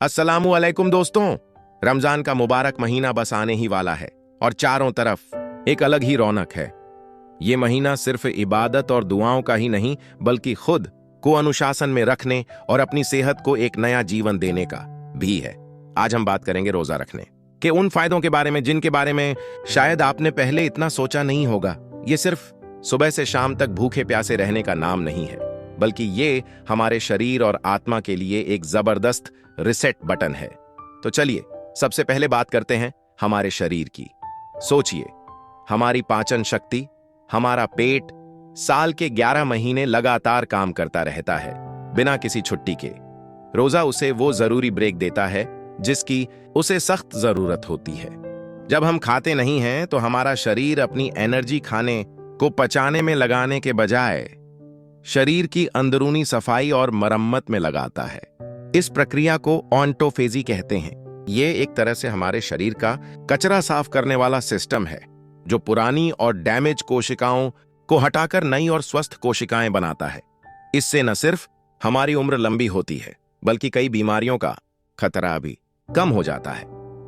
अस्सलामु अलैकुम दोस्तों। रमजान का मुबारक महीना बस आने ही वाला है और चारों तरफ एक अलग ही रौनक है। ये महीना सिर्फ इबादत और दुआओं का ही नहीं बल्कि खुद को अनुशासन में रखने और अपनी सेहत को एक नया जीवन देने का भी है। आज हम बात करेंगे रोजा रखने के उन फायदों के बारे में जिनके बारे में शायद आपने पहले इतना सोचा नहीं होगा। ये सिर्फ सुबह से शाम तक भूखे प्यासे रहने का नाम नहीं है, बल्कि ये हमारे शरीर और आत्मा के लिए एक जबरदस्त रिसेट बटन है। तो चलिए सबसे पहले बात करते हैं हमारे शरीर की। सोचिए, हमारी पाचन शक्ति, हमारा पेट साल के 11 महीने लगातार काम करता रहता है बिना किसी छुट्टी के। रोजा उसे वो जरूरी ब्रेक देता है जिसकी उसे सख्त जरूरत होती है। जब हम खाते नहीं हैं तो हमारा शरीर अपनी एनर्जी खाने को पचाने में लगाने के बजाय शरीर की अंदरूनी सफाई और मरम्मत में लगाता है। इस प्रक्रिया को ऑटोफेजी कहते हैं। ये एक तरह से हमारे शरीर का कचरा साफ करने वाला सिस्टम है जो पुरानी और डैमेज कोशिकाओं को हटाकर नई और स्वस्थ कोशिकाएं बनाता है। इससे न सिर्फ हमारी उम्र लंबी होती है बल्कि कई बीमारियों का खतरा भी कम हो जाता है।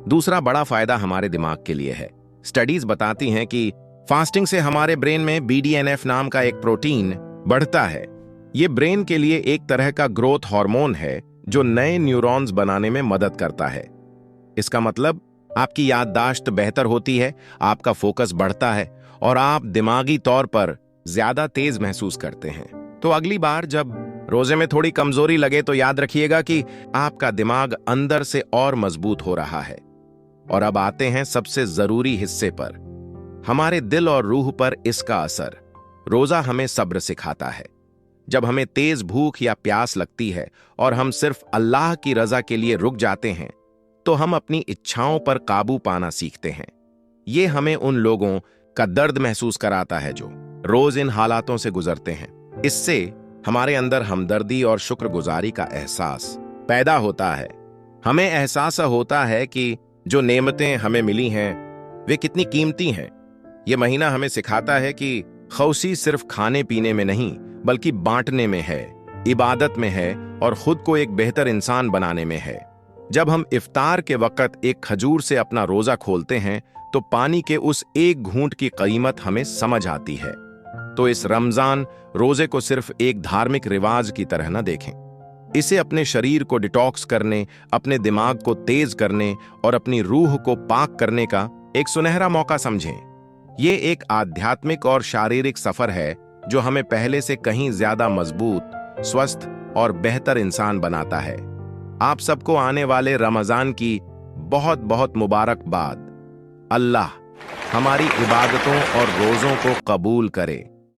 दूसरा बड़ा फायदा हमारे दिमाग के लिए है। स्टडीज बताती हैं कि फास्टिंग से हमारे ब्रेन में BDNF नाम का एक प्रोटीन बढ़ता है। ये ब्रेन के लिए एक तरह का ग्रोथ हार्मोन है जो नए न्यूरॉन्स बनाने में मदद करता है। इसका मतलब आपकी याददाश्त बेहतर होती है, आपका फोकस बढ़ता है और आप दिमागी तौर पर ज्यादा तेज महसूस करते हैं। तो अगली बार जब रोजे में थोड़ी कमजोरी लगे तो याद रखिएगा कि आपका दिमाग अंदर से और मजबूत हो रहा है। और अब आते हैं सबसे जरूरी हिस्से पर, हमारे दिल और रूह पर इसका असर। रोजा हमें सब्र सिखाता है। जब हमें तेज भूख या प्यास लगती है और हम सिर्फ अल्लाह की रजा के लिए रुक जाते हैं तो हम अपनी इच्छाओं पर काबू पाना सीखते हैं। ये हमें उन लोगों का दर्द महसूस कराता है जो रोज इन हालातों से गुजरते हैं। इससे हमारे अंदर हमदर्दी और शुक्रगुजारी का एहसास पैदा होता है। हमें एहसास होता है कि जो नेमतें हमें मिली हैं वे कितनी कीमती हैं। ये महीना हमें सिखाता है कि खौसी सिर्फ खाने पीने में नहीं बल्कि बांटने में है, इबादत में है और खुद को एक बेहतर इंसान बनाने में है। जब हम इफ्तार के वक्त एक खजूर से अपना रोजा खोलते हैं तो पानी के उस एक घूंट की कीमत हमें समझ आती है। तो इस रमजान रोजे को सिर्फ एक धार्मिक रिवाज की तरह न देखें। इसे अपने शरीर को डिटॉक्स करने, अपने दिमाग को तेज करने और अपनी रूह को पाक करने का एक सुनहरा मौका समझें। ये एक आध्यात्मिक और शारीरिक सफर है जो हमें पहले से कहीं ज्यादा मजबूत, स्वस्थ और बेहतर इंसान बनाता है। आप सबको आने वाले रमजान की बहुत बहुत मुबारकबाद। अल्लाह हमारी इबादतों और रोजों को कबूल करे।